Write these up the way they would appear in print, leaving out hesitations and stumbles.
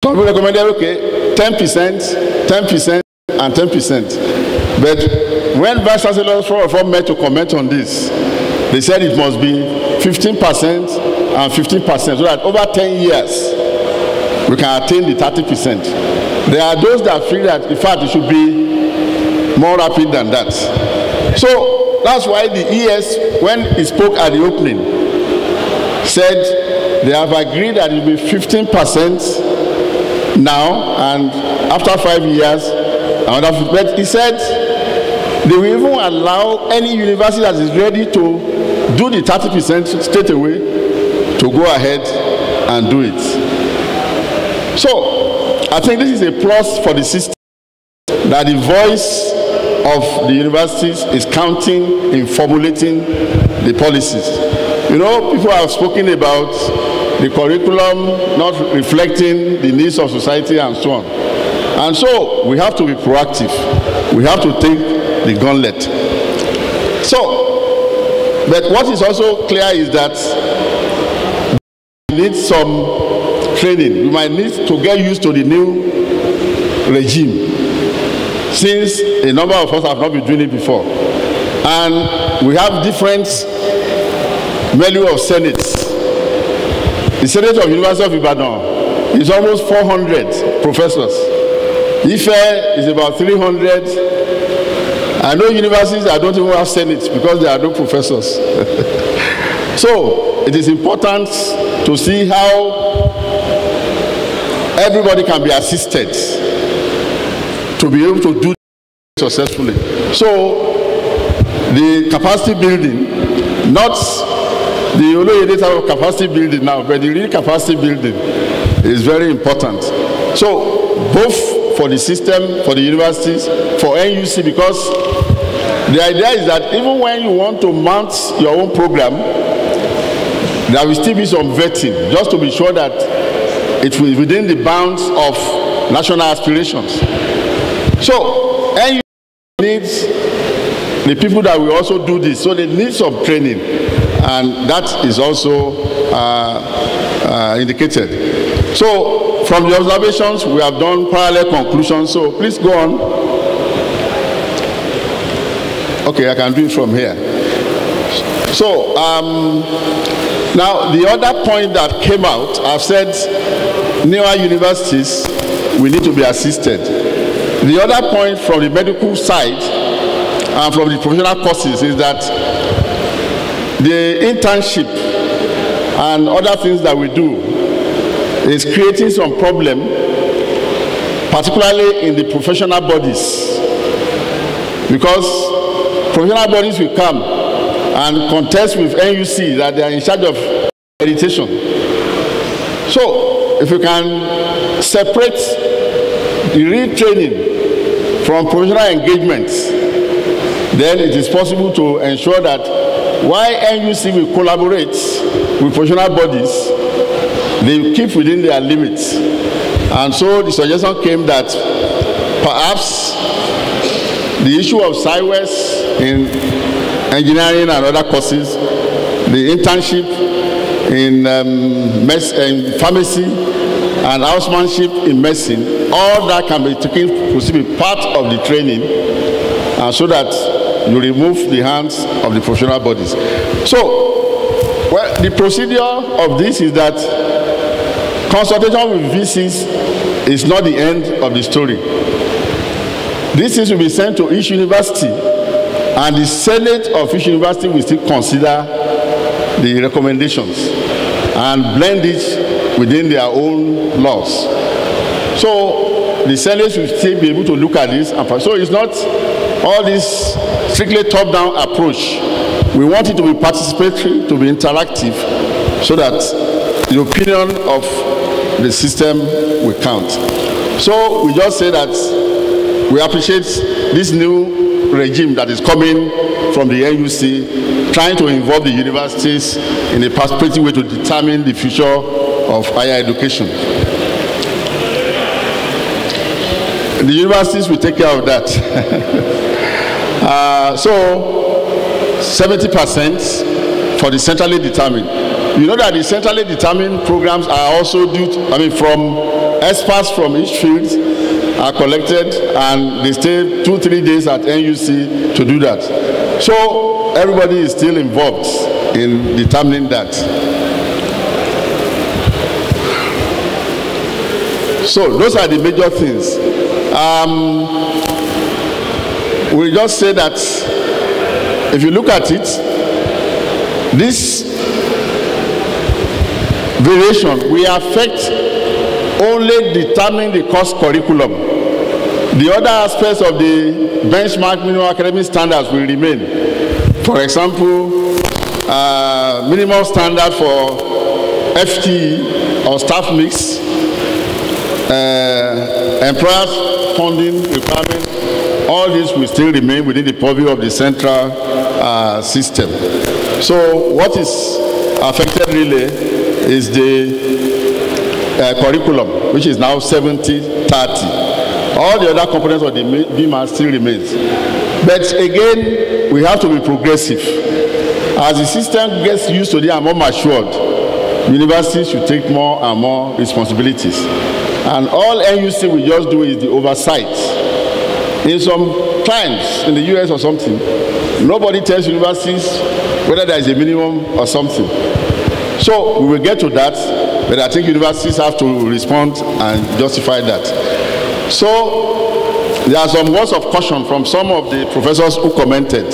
Some people recommended, okay, 10%, 10%, and 10%. But when Vice Chancellor from met to comment on this, they said it must be 15% and 15%, so that over 10 years, we can attain the 30%. There are those that feel that, in fact, it should be more rapid than that. So that's why the ES, when he spoke at the opening, said they have agreed that it will be 15% now, and after 5 years, another 15%. But he said they will even allow any university that is ready to do the 30% straight away to go ahead and do it. So I think this is a plus for the system, that the voice of the universities is counting in formulating the policies. You know, people have spoken about the curriculum not reflecting the needs of society and so on. And so we have to be proactive. We have to take the gauntlet. So, but what is also clear is that we need some training. We might need to get used to the new regime, since a number of us have not been doing it before. And we have different menu of senates. The Senate of University of Ibadan is almost 400 professors. Ife is about 300. I know universities that don't even have senates because there are no professors. So it is important to see how everybody can be assisted to be able to do it successfully. So the capacity building, not the only data of capacity building now, but the real capacity building is very important. So both for the system, for the universities, for NUC, because the idea is that even when you want to mount your own program, there will still be some vetting, just to be sure that it will be within the bounds of national aspirations. So NUC needs the people that will also do this, so they need some training, and that is also indicated. So from the observations, we have done parallel conclusions, so please go on. Okay, I can do it from here. So now the other point that came out, I've said newer universities, we need to be assisted. The other point from the medical side and from the professional courses is that the internship and other things that we do is creating some problem, particularly in the professional bodies, because professional bodies will come and contest with NUC that they are in charge of accreditation. So if you can separate the real training from professional engagements, then it is possible to ensure that while NUC will collaborate with professional bodies, they keep within their limits. And so the suggestion came that perhaps the issue of SciWest in engineering and other courses, the internship in pharmacy and housemanship in medicine, all that can be taken to be part of the training, and so that you remove the hands of the professional bodies. So, well, the procedure of this is that consultation with VCs is not the end of the story. These things will be sent to each university, and the Senate of each university will still consider the recommendations and blend it within their own laws. So the Senate will still be able to look at this. So it's not all this strictly top-down approach. We want it to be participatory, to be interactive, so that the opinion of the system will count. So we just say that we appreciate this new regime that is coming from the NUC, trying to involve the universities in a participatory way to determine the future of higher education. The universities will take care of that. So 70% for the centrally determined. You know that the centrally determined programs are also due to, from experts from each field are collected, and they stay 2-3 days at NUC to do that. So everybody is still involved in determining that. So those are the major things. We just say that if you look at it, this variation will affect only determining the course curriculum. The other aspects of the benchmark minimum academic standards will remain. For example, minimum standard for FTE or staff mix, employers funding requirement, all this will still remain within the purview of the central system. So what is affected really is the curriculum, which is now 70-30. All the other components of the BMAT still remains. But again, we have to be progressive. As the system gets used to it and more matured, universities should take more and more responsibilities. And all NUC will just do is the oversight. In some times, in the US or something, nobody tells universities whether there is a minimum or something. So we will get to that, but I think universities have to respond and justify that. So there are some words of caution from some of the professors who commented.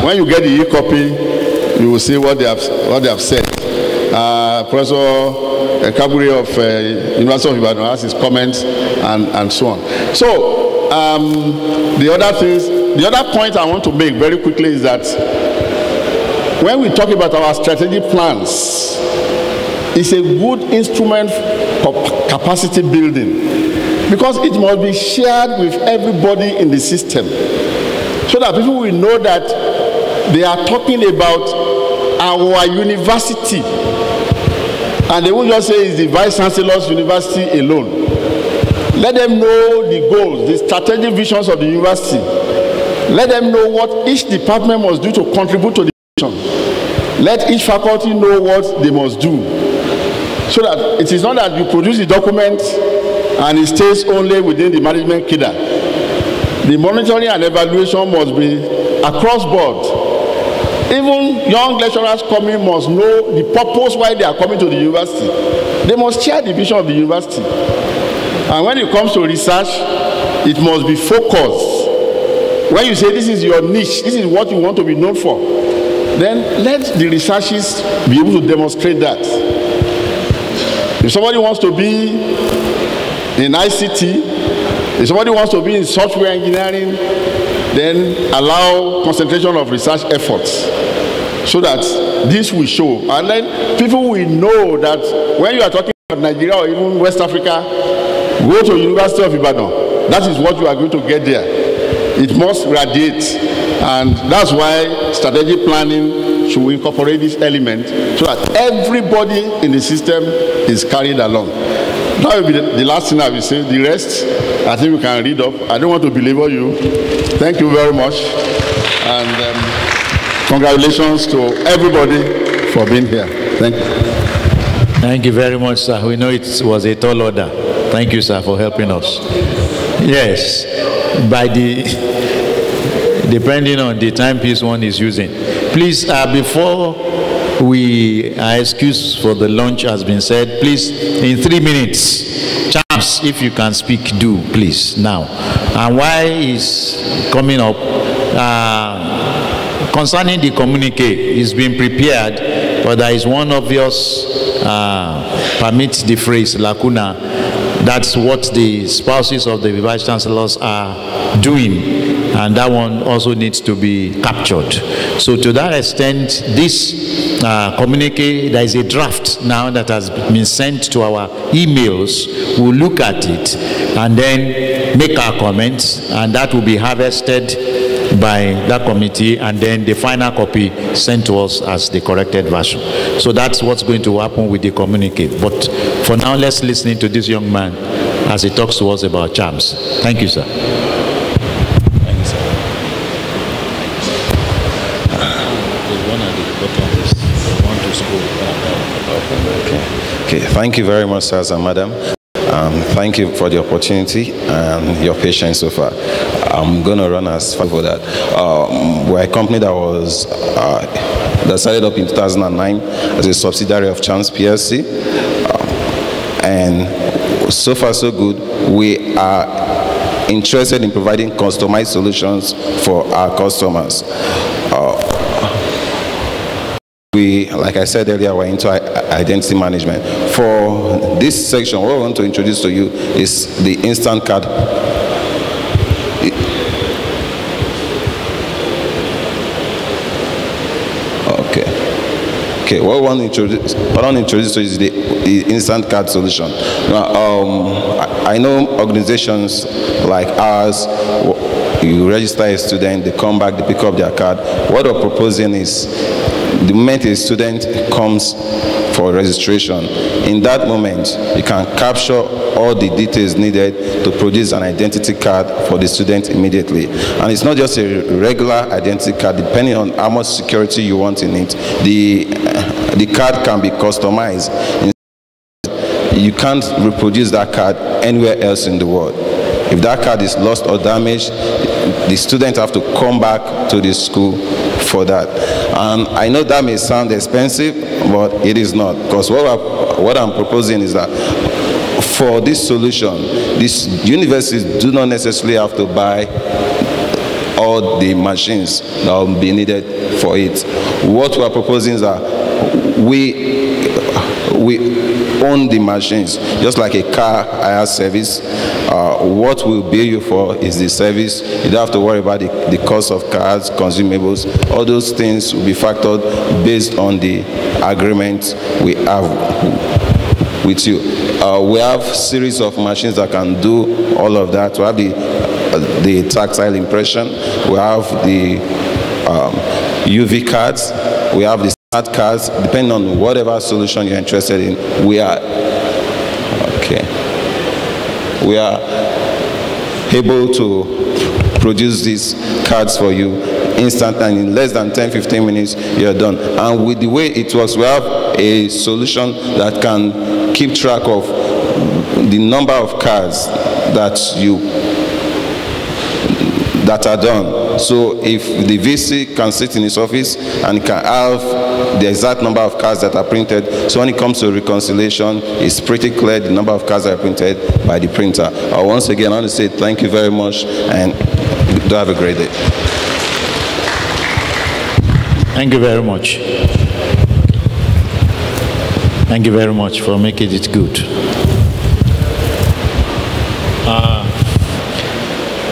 When you get the e-copy, you will see what they have said. Professor Kaburi of University of Ibadan has his comments and so on. So the other point I want to make very quickly is that when we talk about our strategic plans, it's a good instrument for capacity building, because it must be shared with everybody in the system, so that people will know that they are talking about our university, and they won't just say it's the Vice Chancellor's university alone. Let them know the goals, the strategic visions of the university. Let them know what each department must do to contribute to the vision. Let each faculty know what they must do, so that it is not that you produce the document and it stays only within the management cadre. The monitoring and evaluation must be across board. Even young lecturers coming must know the purpose why they are coming to the university. They must share the vision of the university. And when it comes to research, it must be focused. When you say this is your niche, this is what you want to be known for, then let the researchers be able to demonstrate that. If somebody wants to be in ICT, if somebody wants to be in software engineering, then allow concentration of research efforts, so that this will show. And then people will know that when you are talking about Nigeria or even West Africa, go to University of Ibadan. That is what you are going to get there. It must radiate. And that's why strategic planning should incorporate this element, so that everybody in the system is carried along. That will be the last thing I will say. The rest, I think we can read up. I don't want to belabor you. Thank you very much. And congratulations to everybody for being here. Thank you. Thank you very much, sir. We know it was a tall order. Thank you, sir, for helping us. Yes, by depending on the timepiece one is using. Please, before we are excused for the lunch has been said, please, in 3 minutes, Charles, if you can speak, do, please, now. And why is coming up, concerning the communique, it's been prepared, but there is one obvious, permits the phrase, lacuna. That's what the spouses of the Vice Chancellors are doing. And that one also needs to be captured. So to that extent, this communique, there is a draft now that has been sent to our emails. We'll look at it and then make our comments, and that will be harvested by that committee, and then the final copy sent to us as the corrected version. So that's what's going to happen with the communique. But for now, let's listen to this young man as he talks to us about charms. Thank you, sir. Okay, thank you very much, sirs and madam. Thank you for the opportunity and your patience so far. I'm going to run as far for that. We're a company that started up in 2009 as a subsidiary of Chance PLC. And so far so good. We are interested in providing customized solutions for our customers. Like I said earlier, we're into identity management. For this section, what I want to introduce to you is the instant card. Okay, what I want to introduce to you is the instant card solution. Now, I know organizations like ours, you register a student, they come back, they pick up their card. What we're proposing is, the moment a student comes for registration, in that moment, you can capture all the details needed to produce an identity card for the student immediately. And it's not just a regular identity card, depending on how much security you want in it, the card can be customized. You can't reproduce that card anywhere else in the world. If that card is lost or damaged, the student have to come back to the school for that. And I know that may sound expensive, but it is not. Because what I'm proposing is that for this solution, these universities do not necessarily have to buy all the machines that will be needed for it. What we are proposing is that we own the machines, just like a car hire service. What we'll bill you for is the service. You don't have to worry about the cost of cars, consumables. All those things will be factored based on the agreement we have with you. We have series of machines that can do all of that. We have the tactile impression. We have the UV cards. We have the smart cards. Depending on whatever solution you're interested in, we are able to produce these cards for you instantly, and in less than 10-15 minutes you're done. And with the way it works, we have a solution that can keep track of the number of cards that are done. So if the VC can sit in his office and can have the exact number of cards that are printed, so when it comes to reconciliation, it's pretty clear the number of cards that are printed by the printer. Once again, I want to say thank you very much, and do have a great day. Thank you very much. Thank you very much for making it good.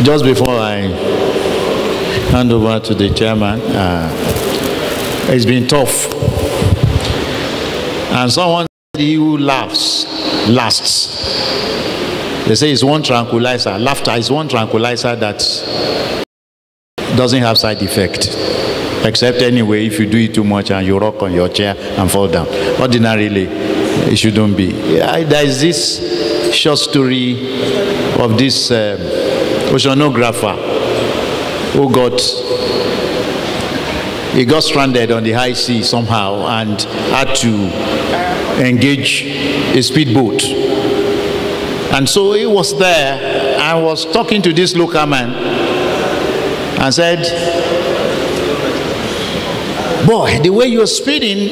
Just before I hand over to the chairman, it's been tough. And someone said, he who laughs lasts. They say it's one tranquilizer. Laughter is one tranquilizer that doesn't have side effect. Except anyway, if you do it too much and you rock on your chair and fall down. Ordinarily, it shouldn't be. There is this short story of this oceanographer who got stranded on the high sea somehow and had to engage a speedboat. And so he was there and was talking to this local man and said, "Boy, the way you're speeding,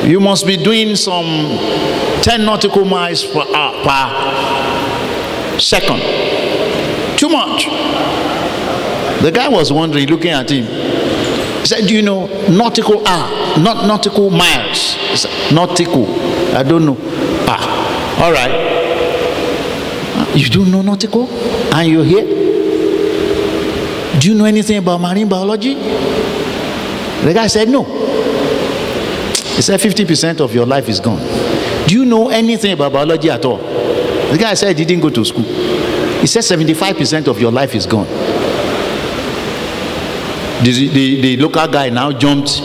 you must be doing some 10 nautical miles per second. Too much." The guy was wondering, looking at him. He said, "Do you know nautical hour, not nautical miles?" He said, "Nautical, I don't know." All right. You don't know nautical? And you're here? Do you know anything about marine biology? The guy said, "No." He said, 50% of your life is gone. Do you know anything about biology at all? The guy said he didn't go to school. He said 75% of your life is gone. The local guy now jumped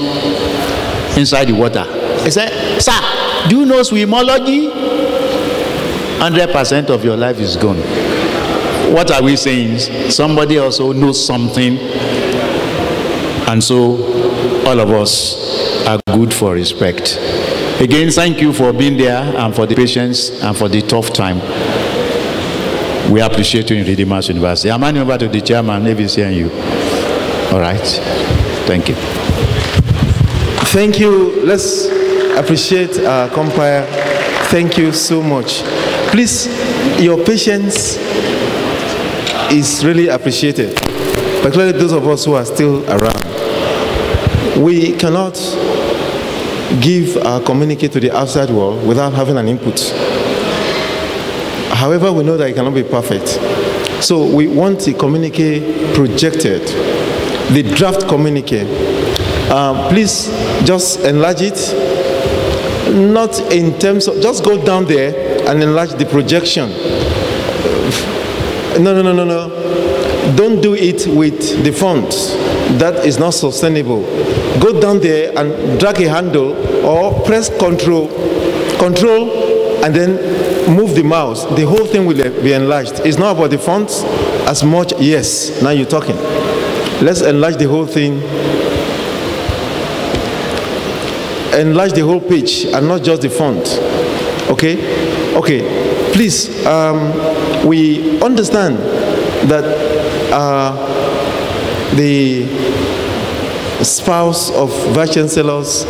inside the water. He said, "Sir, do you know swimology? 100% of your life is gone." What are we saying? Somebody also knows something, and so all of us are good for respect. Again, thank you for being there and for the patience and for the tough time. We appreciate you in Redeemers University. I'm handing over to the chairman, AVC and you. All right. Thank you. Thank you. Let's appreciate our compere. Thank you so much. Please, your patience is really appreciated, particularly those of us who are still around. We cannot give our communique to the outside world without having an input. However, we know that it cannot be perfect. So we want the communique projected, the draft communique. Please just enlarge it, not in terms of, just go down there and enlarge the projection. No. Don't do it with the font. That is not sustainable. Go down there and drag a handle or press control, and then move the mouse. The whole thing will be enlarged. It's not about the fonts as much. Yes, now you're talking. Let's enlarge the whole thing. Enlarge the whole page and not just the font. Okay? Okay. Please, we understand that the spouse of vice chancellors,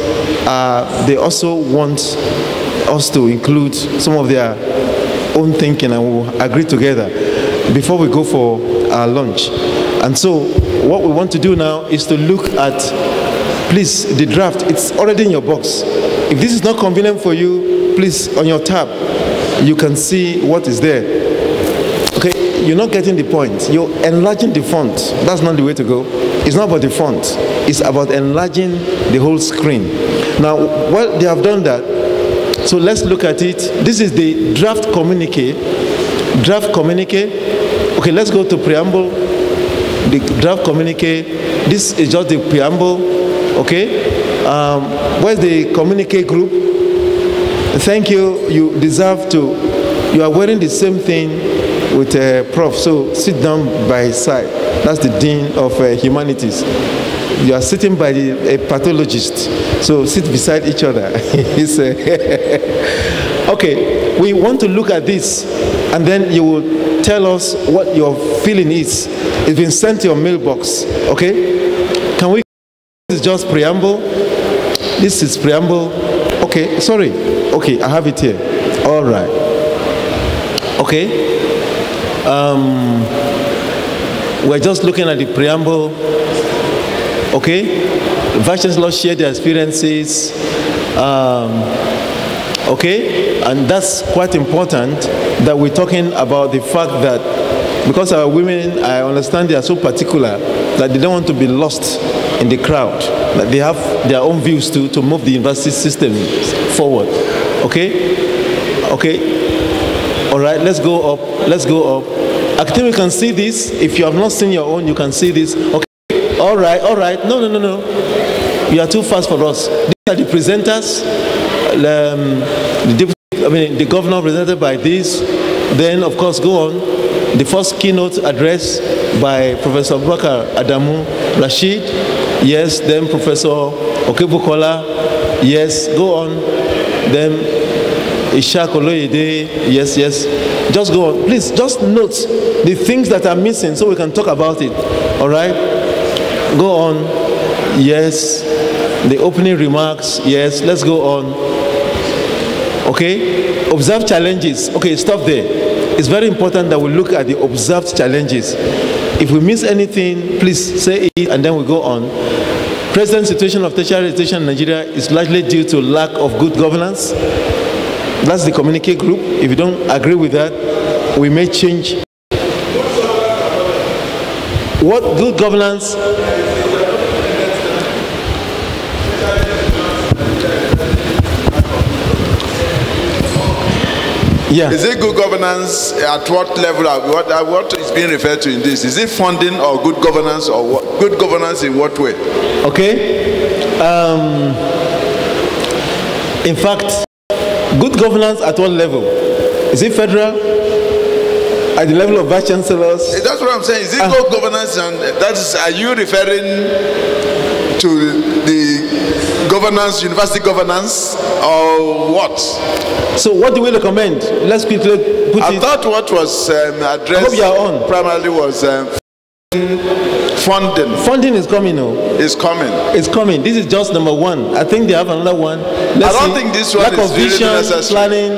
they also want us to include some of their own thinking, and we'll agree together before we go for our lunch. And so what we want to do now is to look at, please, the draft. It's already in your box. If this is not convenient for you, please, on your tab, you can see what is there. Okay, you're not getting the point. You're enlarging the font. That's not the way to go. It's not about the font. It's about enlarging the whole screen. Now, well, they have done that. So let's look at it. This is the draft communique. Draft communique. Okay, let's go to preamble. The draft communique. This is just the preamble. Okay. Where's the communique group? Thank you. You deserve to. You are wearing the same thing with Prof. So sit down by his side. That's the Dean of Humanities. You are sitting by a pathologist. So sit beside each other. Okay, we want to look at this, and then you will tell us what your feeling is. It's been sent to your mailbox. Okay? Can we? This is just preamble. This is preamble. Okay, sorry. Okay, I have it here. All right. Okay. We're just looking at the preamble. Okay. The Vice Chancellor shared their experiences. Okay. And that's quite important that we're talking about the fact that because our women, I understand they are so particular that they don't want to be lost in the crowd, that they have their own views to move the university system forward. Okay? Okay. All right, let's go up. Let's go up. I think we can see this. If you have not seen your own, you can see this. Okay. All right, all right. No. You are too fast for us. These are the presenters. The governor presented by this. Then, of course, go on. The first keynote address by Professor Abubakar Adamu Rashid. Yes, then Professor Okebukola. Yes, go on. Then Ishaq Oloyede. Yes. Just go on. Please, just note the things that are missing so we can talk about it. All right? Go on. Yes. The opening remarks. Yes. Let's go on. Okay? Observed challenges. Okay, stop there. It's very important that we look at the observed challenges. If we miss anything, please say it and then we go on. Present situation of tertiary education in Nigeria is largely due to lack of good governance. That's the communique group. If you don't agree with that, we may change. What good governance? Yeah. Is it good governance at what level? What is being referred to in this? Is it funding or good governance, or what? Good governance in what way? Okay. In fact, good governance at what level? Is it federal? At the level of vice chancellors? That's what I'm saying. Is it good governance, and that is? Are you referring to the governance, university governance, or what? So what do we recommend? Let's quickly put I it. thought what was addressed I hope you are on. primarily was funding. Funding is coming now. Is coming. It's coming. This is just number one. I think they have another one. I don't think this one lack is of vision, really necessary. planning,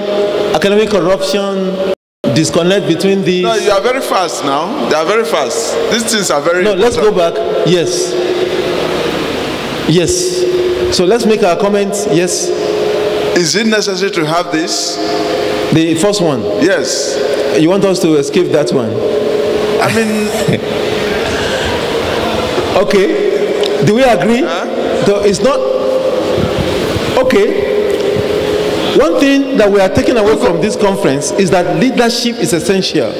academic corruption, disconnect between these. No, you are very fast now. They are very fast. These things are very No, let's go important. back. Yes. Yes. So let's make our comments. Yes. Is it necessary to have this? The first one. Yes. You want us to escape that one? I mean, okay. Do we agree? So it's not. Okay. One thing that we are taking away from this conference is that leadership is essential.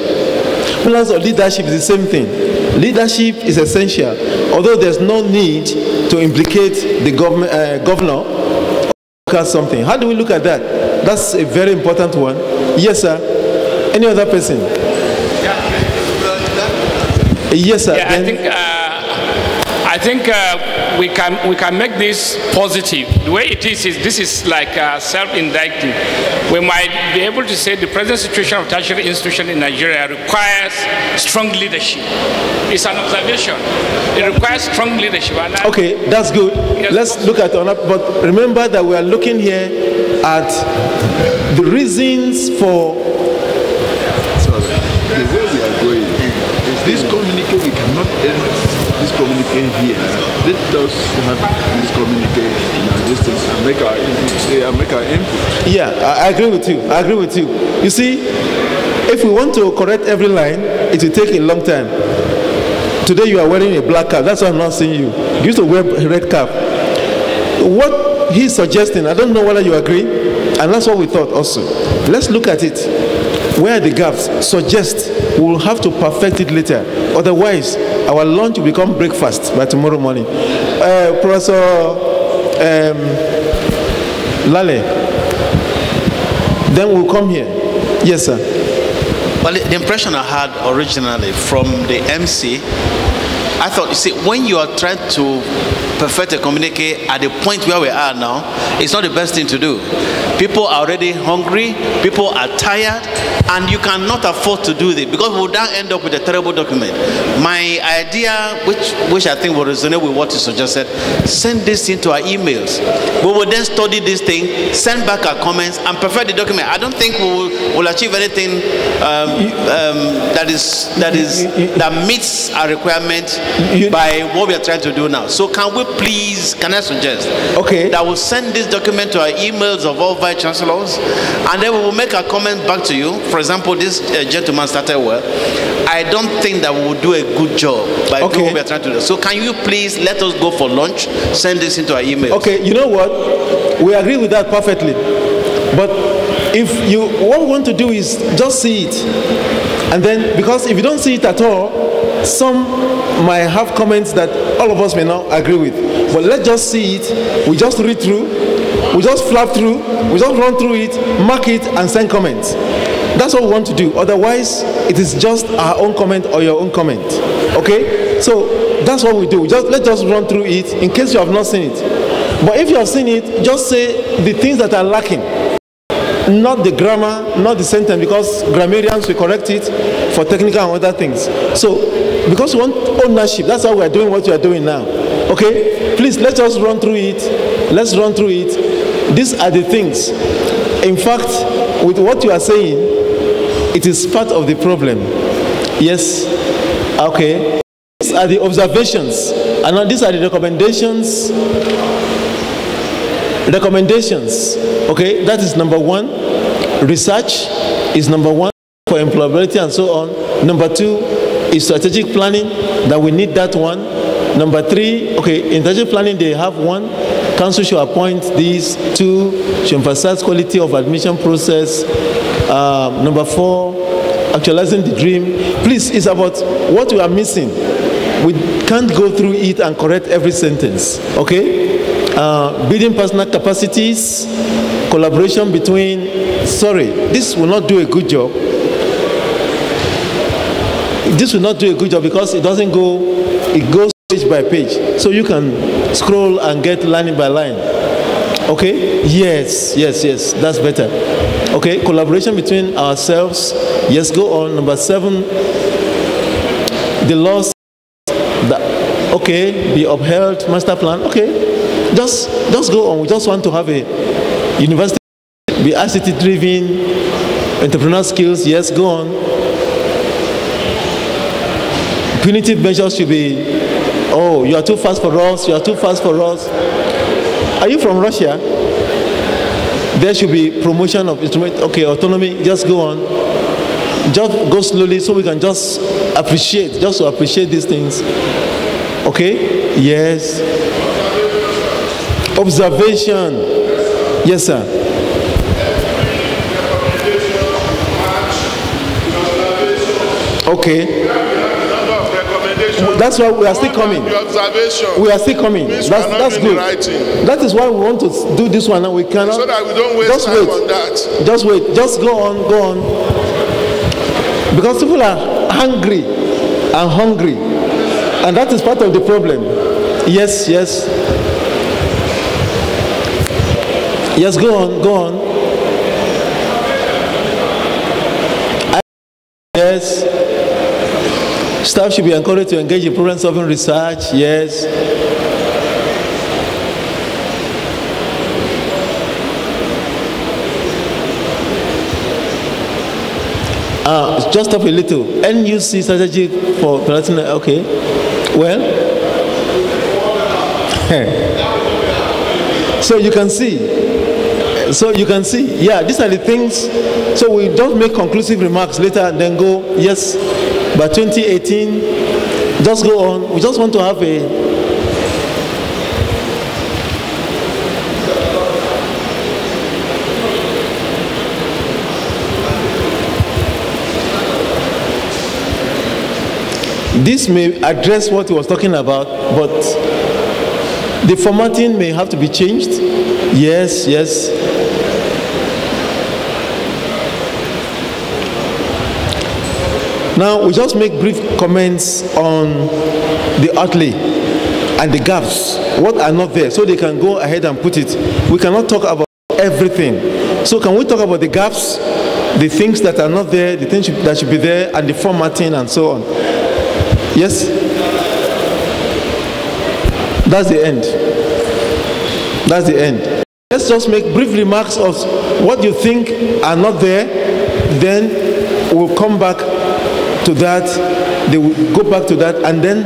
Pillars of leadership is the same thing. Leadership is essential, although there's no need to implicate the governor or something. How do we look at that? That's a very important one. Yes, sir. Any other person? Yes, sir. Yeah, I think we can make this positive. The way it is this is like self-indicting. We might be able to say the present situation of tertiary institution in Nigeria requires strong leadership. It's an observation. It requires strong leadership. Okay, that's good. Yes. Let's look at it. But remember that we are looking here at the reasons for. The way we are going is this communique, we cannot end this communique here. Let us have this communique in this things and make our input. Yeah, I agree with you. I agree with you. You see, if we want to correct every line, it will take a long time. Today you are wearing a black cap. That's why I'm not seeing you. You used to wear a red cap. What he's suggesting, I don't know whether you agree, and that's what we thought also. Let's look at it. Where are the gaps? Suggest we will have to perfect it later. Otherwise, our lunch will become breakfast by tomorrow morning. Professor Lale, then we'll come here. Yes, sir. Well, the impression I had originally from the MC, I thought, you see, when you are trying to perfect a communique at the point where we are now, it's not the best thing to do. People are already hungry, people are tired, and you cannot afford to do this because we will then end up with a terrible document. My idea, which I think will resonate with what you suggested, send this into our emails. We will then study this thing, send back our comments, and perfect the document. I don't think we will achieve anything that meets our requirement by what we are trying to do now. So can we please, can I suggest, that we'll send this document to our emails of all vice chancellors, and then we will make a comment back to you. For example, this gentleman started well. I don't think that we will do a good job by doing what we are trying to do. So can you please let us go for lunch, send this into our emails? Okay, you know what? We agree with that perfectly. But what we want to do is just see it. And then, because if you don't see it at all, some might have comments that all of us may not agree with. But let's just see it. We just read through. We just flap through. We just run through it, mark it, and send comments. That's what we want to do. Otherwise, it is just our own comment or your own comment. Okay? So that's what we do. Let's just run through it in case you have not seen it. But if you have seen it, just say the things that are lacking. Not the grammar, not the sentence, because grammarians will correct it for technical and other things. So, because we want ownership, that's why we are doing what we are doing now. Okay? Please, let us run through it. Let's run through it. These are the things. In fact, with what you are saying, it is part of the problem. Yes? Okay. These are the observations. And these are the recommendations. Okay, that is number one. Research is number one for employability and so on. Number two is strategic planning, that we need that one. Number three, okay, in strategic planning they have one. Council should appoint these. Two, should emphasize quality of admission process. Number four, actualizing the dream. Please, it's about what we are missing. We can't go through it and correct every sentence, okay? Building personal capacities, collaboration between, this will not do a good job. This will not do a good job because it doesn't go, it goes page by page. So you can scroll and get line by line. Okay? Yes, that's better. Okay, collaboration between ourselves. Yes, go on. Number 7, the laws that, okay, be upheld, master plan. Okay, just go on. We just want to have a university, be ICT driven, entrepreneurial skills. Yes, go on. Punitive measures should be, oh, you are too fast for us, you are too fast for us. Are you from Russia? There should be promotion of instrument, okay, autonomy, just go on. Just go slowly so we can just to appreciate these things. Okay? Yes. Observation. Yes, sir. Okay. That's why we are still coming. We are still coming. That's good. That is why we want to do this one, and we cannot. So that we don't waste time on that. Just wait. Just go on. Because people are angry and hungry, and that is part of the problem. Yes. Yes, go on. Yes. Staff should be encouraged to engage in problem-solving research. Yes. Just stop a little. NUC strategy for Platinum. Okay. Well. So you can see. Yeah, these are the things. So we don't make conclusive remarks later and then go, yes, by 2018, just go on. We just want to have a this may address what he was talking about, but the formatting may have to be changed. Yes. Now, we just make brief comments on the outlay and the gaps, what are not there, so they can go ahead and put it. We cannot talk about everything. So can we talk about the gaps, the things that are not there, the things that should be there, and the formatting and so on? Yes? That's the end. Let's just make brief remarks of what you think are not there, then we'll come back to that, they will go back to that, and then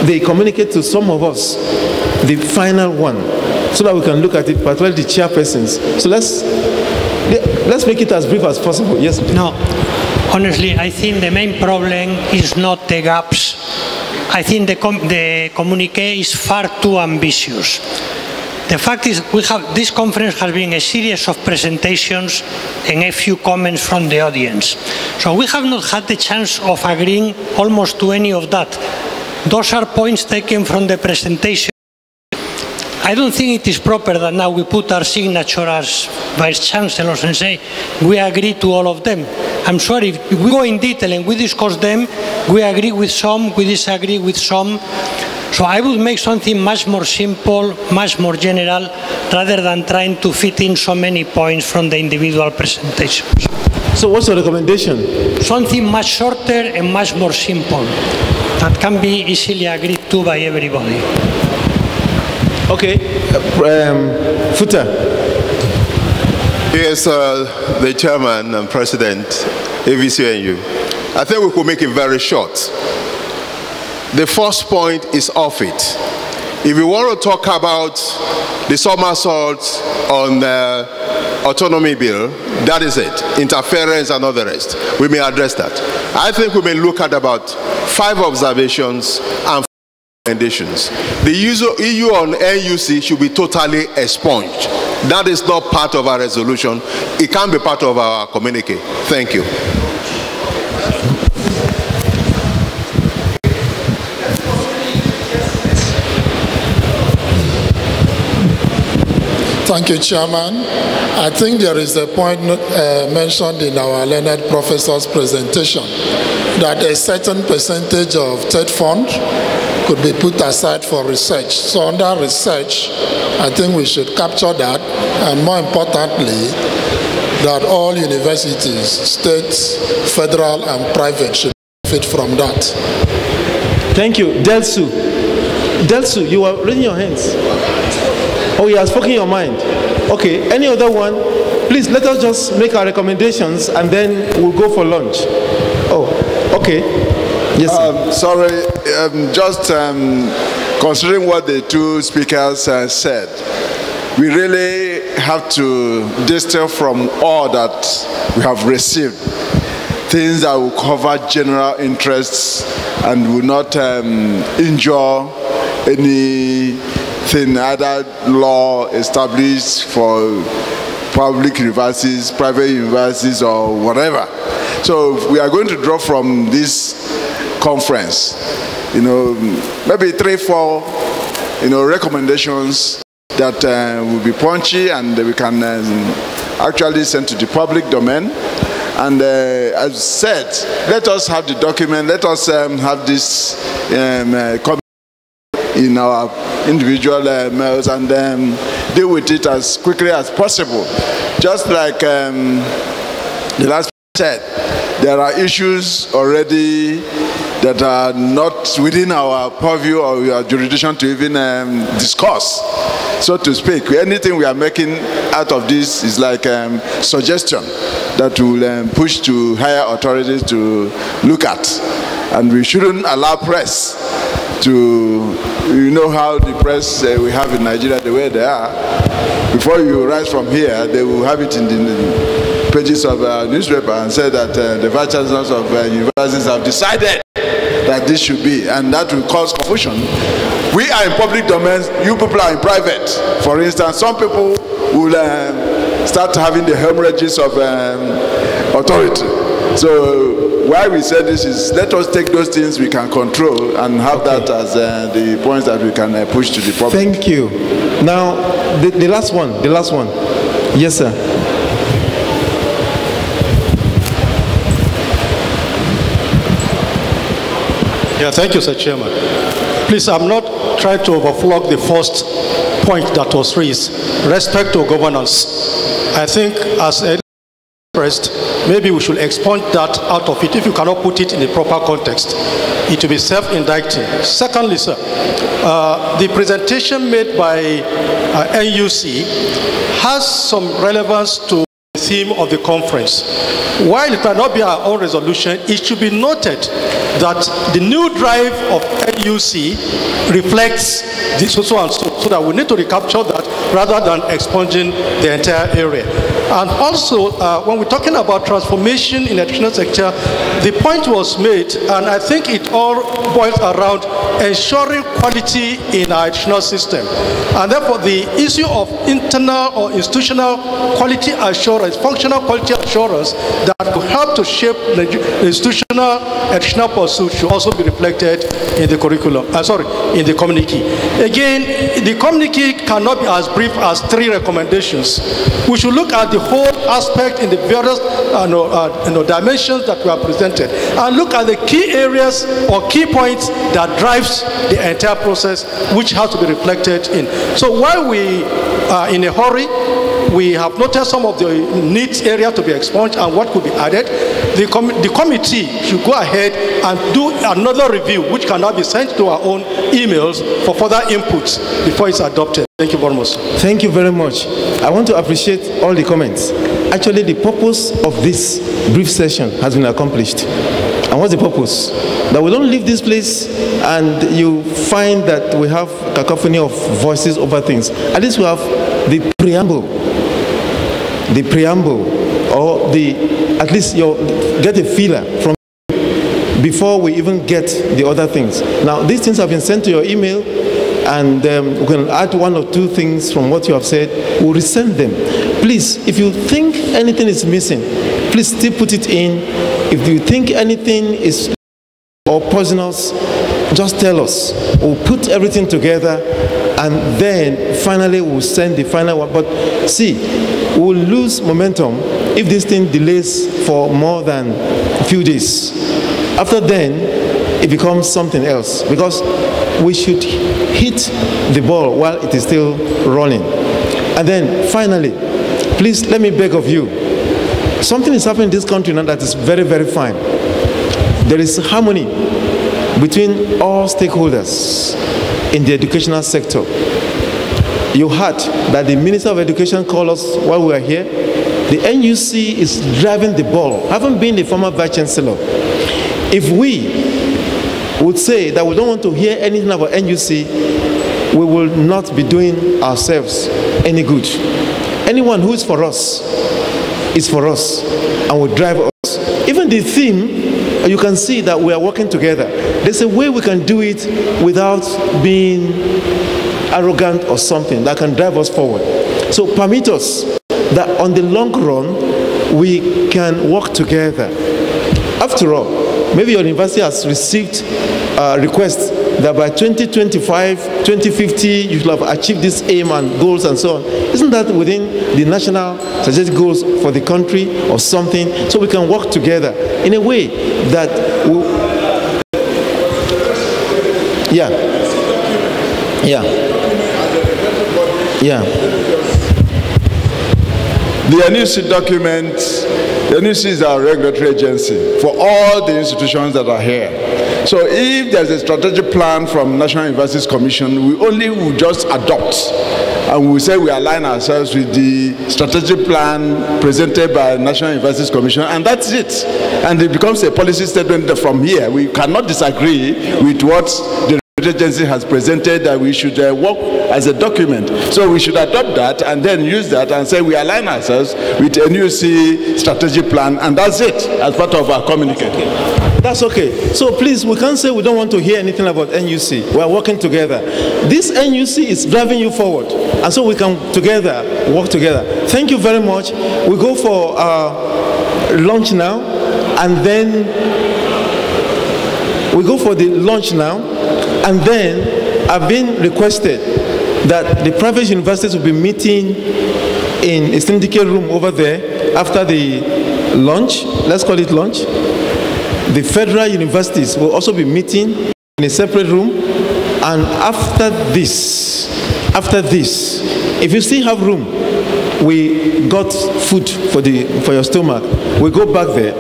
they communicate to some of us the final one, so that we can look at it, particularly the chairpersons. So let's make it as brief as possible. Yes, please. No, honestly, I think the main problem is not the gaps. I think the communique is far too ambitious. The fact is, this conference has been a series of presentations and a few comments from the audience. So we have not had the chance of agreeing almost to any of that. Those are points taken from the presentation. I don't think it is proper that now we put our signature as vice chancellors and say we agree to all of them. I'm sorry, if we go in detail and we discuss them, we agree with some, we disagree with some. So I would make something much more simple, much more general, rather than trying to fit in so many points from the individual presentations. So what's your recommendation? Something much shorter and much more simple, that can be easily agreed to by everybody. Okay, Futa. Yes, the chairman and president, Avcnu. I think we could make it very short. The first point is off it. If we want to talk about the somersault on the autonomy bill, that is it. Interference and all the rest. We may address that. I think we may look at about 5 observations and 4 recommendations. The EU on NUC should be totally expunged. That is not part of our resolution. It can be part of our communique. Thank you. Thank you, Chairman. I think there is a point mentioned in our learned professor's presentation that a certain percentage of TED fund could be put aside for research. So under research, I think we should capture that, and more importantly, that all universities, states, federal and private, should benefit from that. Thank you. Delsu. Delsu, you are raising your hands. Oh, you have spoken your mind. Okay, any other one? Please let us just make our recommendations and then we'll go for lunch. Oh, okay. Yes, sir. Sorry, just considering what the two speakers said, we really have to distill from all that we have received things that will cover general interests and will not injure anything, either law established for public universities, private universities, or whatever. So we are going to draw from this conference, maybe 3-4, recommendations that will be punchy and we can actually send to the public domain. And as said, let us have the document, let us have this in our individual mails and deal with it as quickly as possible. Just like the last said, there are issues already that are not within our purview or our jurisdiction to even discuss, so to speak. Anything we are making out of this is like suggestion that will push to higher authorities to look at. And we shouldn't allow press to, how the press we have in Nigeria, the way they are. Before you rise from here, they will have it in the pages of a newspaper and say that the vice chancellors of universities have decided that this should be, and that will cause confusion. We are in public domains, you people are in private. For instance, some people will start having the hemorrhages of authority. So why we say this is, let us take those things we can control and have that as the points that we can push to the public. Thank you. Now, the last one. Yes, sir. Yeah, thank you, Sir Chairman. Please, I'm not trying to overflog the first point that was raised. Respect to governance. I think as expressed, maybe we should expunge that out of it. If you cannot put it in the proper context, it will be self-indicting. Secondly, sir, the presentation made by NUC has some relevance to the theme of the conference. While it might not be our own resolution, it should be noted that the new drive of NUC reflects this so and so that we need to recapture that rather than expunging the entire area. And also, when we're talking about transformation in the educational sector, the point was made, and I think it all boils around ensuring quality in our educational system. And therefore, the issue of internal or institutional quality assurance, functional quality assurance that will help to shape the institutional educational pursuit should also be reflected in the curriculum, in the communique. Again, the communique cannot be as brief as 3 recommendations. We should look at the whole aspect in the various dimensions that were presented and look at the key areas or key points that drives the entire process, which has to be reflected in. So while we are in a hurry, we have noted some of the needs area to be expunged and what could be added. The committee should go ahead and do another review, which cannot be sent to our own emails for further inputs before it's adopted. Thank you very much. Thank you very much. I want to appreciate all the comments. Actually, the purpose of this brief session has been accomplished. And what's the purpose? That we don't leave this place and you find that we have cacophony of voices over things. At least we have the preamble, or at least get a feeler from before we even get the other things. Now, these things have been sent to your email, and we can add 1 or 2 things from what you have said. We'll resend them. Please, if you think anything is missing, please still put it in. If you think anything is or poisonous, just tell us. We'll put everything together, and then finally we'll send the final one. But see, we'll lose momentum if this thing delays for more than a few days. After then, it becomes something else, because we should hit the ball while it is still running. And then finally, please let me beg of you, something is happening in this country now that is very, very fine. There is harmony between all stakeholders in the educational sector. You heard that the Minister of Education called us while we were here. The NUC is driving the ball. Having been the former Vice Chancellor, if we would say that we don't want to hear anything about NUC, we will not be doing ourselves any good. Anyone who is for us is for us and will drive us. Even the theme, you can see that we are working together. There's a way we can do it without being arrogant or something that can drive us forward. So permit us that on the long run, we can work together. After all, maybe your university has received requests that by 2025, 2050, you should have achieved this aim and goals and so on. Isn't that within the national strategic goals for the country or something? So we can work together in a way that will... Yeah. The NUC document, the NUC is our regulatory agency for all the institutions that are here. So if there's a strategic plan from National Universities Commission, we only will just adopt, and we say we align ourselves with the strategic plan presented by National Universities Commission, and that's it. And it becomes a policy statement from here. We cannot disagree with what the agency has presented, that we should work as a document. So we should adopt that and then use that and say we align ourselves with a NUC strategic plan, and that's it as part of our communique. That's okay. So please, we can't say we don't want to hear anything about NUC. We are working together. This NUC is driving you forward, and so we can together work together. Thank you very much. We go for lunch now, and then we go for the lunch now, and then I've been requested that the private universities will be meeting in a syndicate room over there after the lunch. Let's call it lunch. The federal universities will also be meeting in a separate room, and after this, if you still have room, we got food for your stomach. We go back there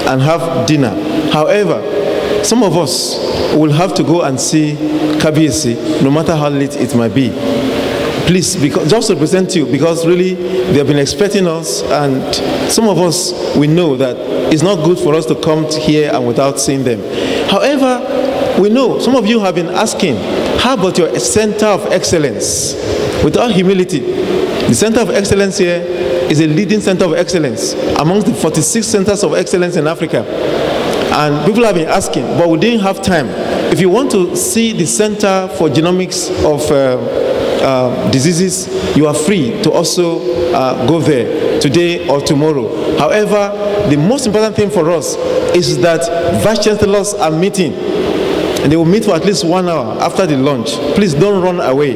and have dinner. However, some of us will have to go and see Kabiesi, no matter how late it might be. Please, just to present you, because really they have been expecting us, and some of us, we know that it's not good for us to come here and without seeing them. However, we know some of you have been asking, how about your center of excellence? With all humility, the center of excellence here is a leading center of excellence amongst the 46 centers of excellence in Africa. And people have been asking, but we didn't have time. If you want to see the Center for Genomics of Diseases, you are free to also go there today or tomorrow. However, the most important thing for us is that Vice Chancellors are meeting, and they will meet for at least 1 hour after the lunch. Please don't run away.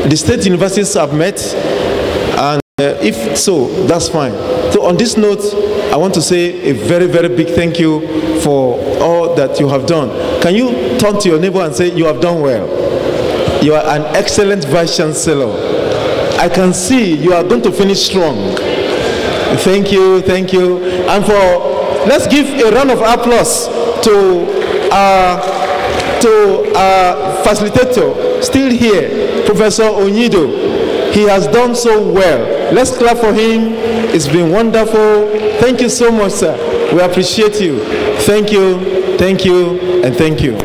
The state universities have met, and if so, that's fine. So on this note, I want to say a very, very big thank you for all that you have done. Can you turn to your neighbor and say, you have done well? You are an excellent Vice Chancellor. I can see you are going to finish strong. Thank you, thank you. And let's give a round of applause to our facilitator, still here, Professor Onyido. He has done so well. Let's clap for him. It's been wonderful. Thank you so much, sir. We appreciate you. Thank you, and thank you.